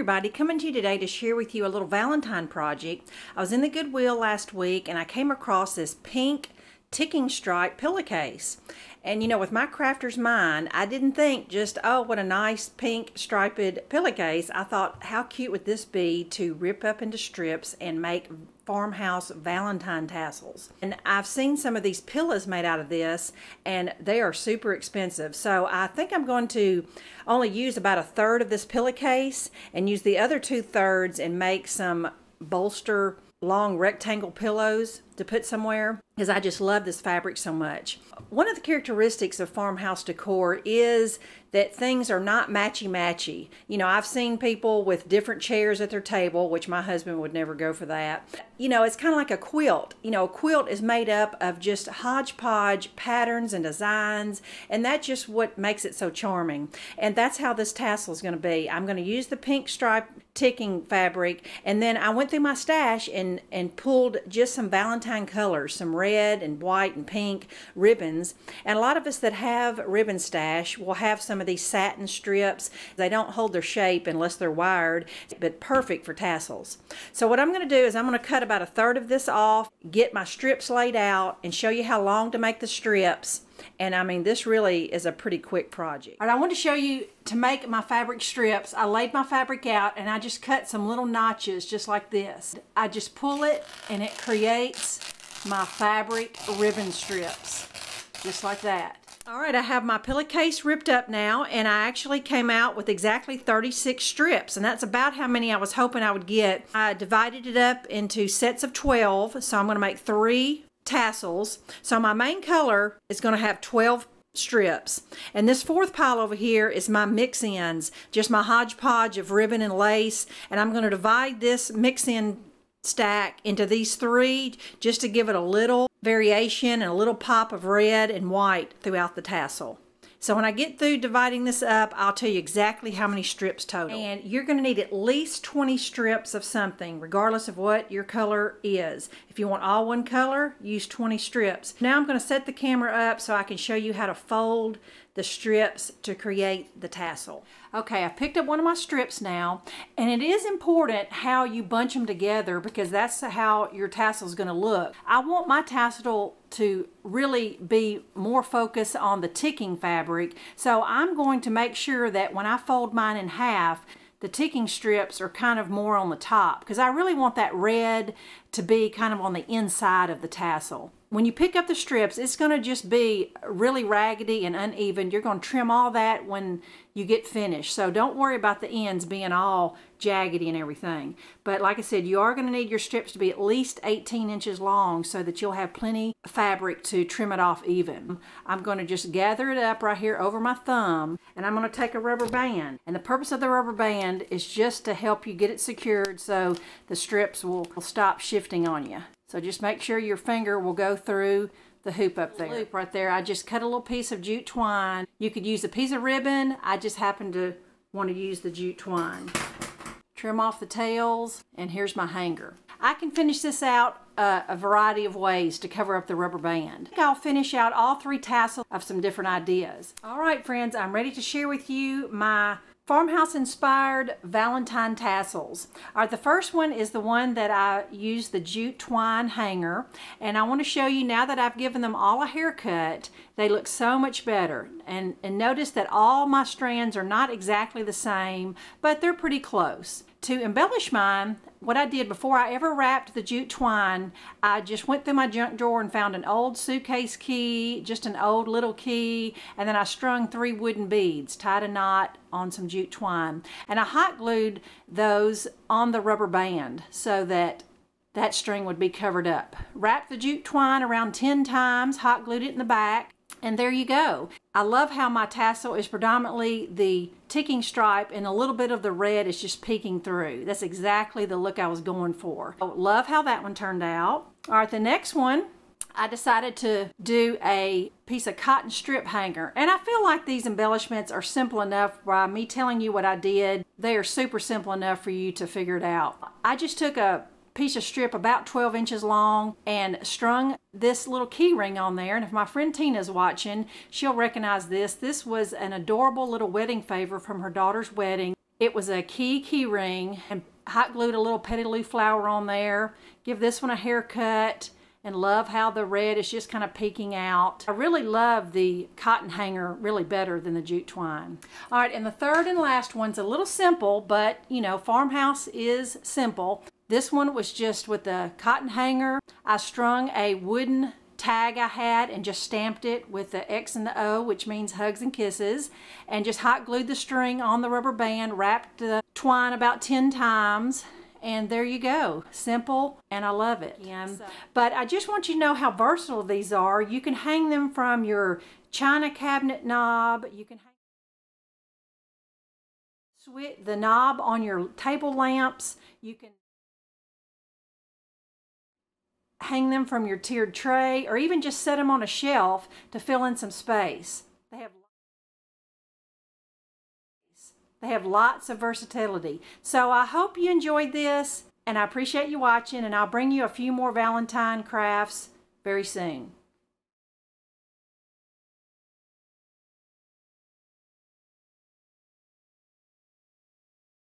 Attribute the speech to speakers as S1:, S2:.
S1: everybody, coming to you today to share with you a little Valentine project. I was in the Goodwill last week and I came across this pink ticking stripe pillowcase. And you know, with my crafter's mind, I didn't think just, oh, what a nice pink striped pillowcase. I thought, how cute would this be to rip up into strips and make Farmhouse Valentine tassels. And I've seen some of these pillows made out of this and they are super expensive. So I think I'm going to only use about a third of this pillowcase and use the other 2/3 and make some bolster long rectangle pillows to put somewhere, because I just love this fabric so much. One of the characteristics of farmhouse decor is that things are not matchy-matchy. You know, I've seen people with different chairs at their table, which my husband would never go for that. You know, it's kind of like a quilt. You know, a quilt is made up of just hodgepodge patterns and designs, and that's just what makes it so charming. And that's how this tassel is going to be. I'm going to use the pink stripe ticking fabric, and then I went through my stash and pulled just some Valentine colors, some red and white and pink ribbons. And a lot of us that have ribbon stash will have some of these satin strips. They don't hold their shape unless they're wired, but perfect for tassels. So what I'm going to do is I'm going to cut about a third of this off, get my strips laid out, and show you how long to make the strips. And I mean, this really is a pretty quick project. All right, I want to show you to make my fabric strips. I laid my fabric out and I just cut some little notches just like this. I just pull it and it creates my fabric ribbon strips, just like that. All right, I have my pillowcase ripped up now, and I actually came out with exactly 36 strips, and that's about how many I was hoping I would get. I divided it up into sets of 12, so I'm going to make 3 tassels. So my main color is going to have 12 strips, and this 4th pile over here is my mix ends, just my hodgepodge of ribbon and lace, and I'm going to divide this mix end stack into these 3 just to give it a little variation and a little pop of red and white throughout the tassel. So when I get through dividing this up, I'll tell you exactly how many strips total. And you're going to need at least 20 strips of something, regardless of what your color is. If you want all one color, use 20 strips. Now I'm going to set the camera up so I can show you how to fold the strips to create the tassel. Okay, I picked up one of my strips now, and it is important how you bunch them together because that's how your tassel is going to look. I want my tassel to really be more focused on the ticking fabric, so I'm going to make sure that when I fold mine in half, the ticking strips are kind of more on the top because I really want that red to be kind of on the inside of the tassel. When you pick up the strips, it's going to just be really raggedy and uneven. You're going to trim all that when you get finished. So don't worry about the ends being all jaggedy and everything. But like I said, you are going to need your strips to be at least 18 inches long so that you'll have plenty of fabric to trim it off even. I'm going to just gather it up right here over my thumb, and I'm going to take a rubber band. And the purpose of the rubber band is just to help you get it secured so the strips will stop shifting on you. So just make sure your finger will go through the hoop up there. Loop right there. I just cut a little piece of jute twine. You could use a piece of ribbon. I just happen to want to use the jute twine. Trim off the tails, and here's my hanger. I can finish this out a variety of ways to cover up the rubber band. I think I'll finish out all 3 tassels of some different ideas. All right, friends, I'm ready to share with you my farmhouse inspired Valentine tassels. All right, the first one is the one that I used the jute twine hanger, and I want to show you now that I've given them all a haircut, they look so much better. And notice that all my strands are not exactly the same, but they're pretty close. To embellish mine, what I did before I ever wrapped the jute twine, I just went through my junk drawer and found an old suitcase key, just an old little key, and then I strung 3 wooden beads, tied a knot on some jute twine, and I hot glued those on the rubber band so that that string would be covered up. Wrapped the jute twine around 10 times, hot glued it in the back, and there you go. I love how my tassel is predominantly the ticking stripe and a little bit of the red is just peeking through. That's exactly the look I was going for. I love how that one turned out. All right, the next one, I decided to do a piece of cotton strip hanger. And I feel like these embellishments are simple enough by me telling you what I did. They are super simple enough for you to figure it out. I just took a piece of strip about 12 inches long and strung this little key ring on there. And if my friend Tina's watching, she'll recognize this. This was an adorable little wedding favor from her daughter's wedding. It was a key ring, and hot glued a little petaloo flower on there. Give this one a haircut, and love how the red is just kind of peeking out. I really love the cotton hanger really better than the jute twine. All right, and the third and last one's a little simple, but you know, farmhouse is simple. This one was just with the cotton hanger. I strung a wooden tag I had and just stamped it with the X and the O, which means hugs and kisses, and just hot glued the string on the rubber band, wrapped the twine about 10 times, and there you go. Simple, and I love it. But I just want you to know how versatile these are. You can hang them from your china cabinet knob. You can hang the knob on your table lamps. You can hang them from your tiered tray, or even just set them on a shelf to fill in some space. They have lots of versatility. So I hope you enjoyed this, and I appreciate you watching, and I'll bring you a few more Valentine crafts very soon.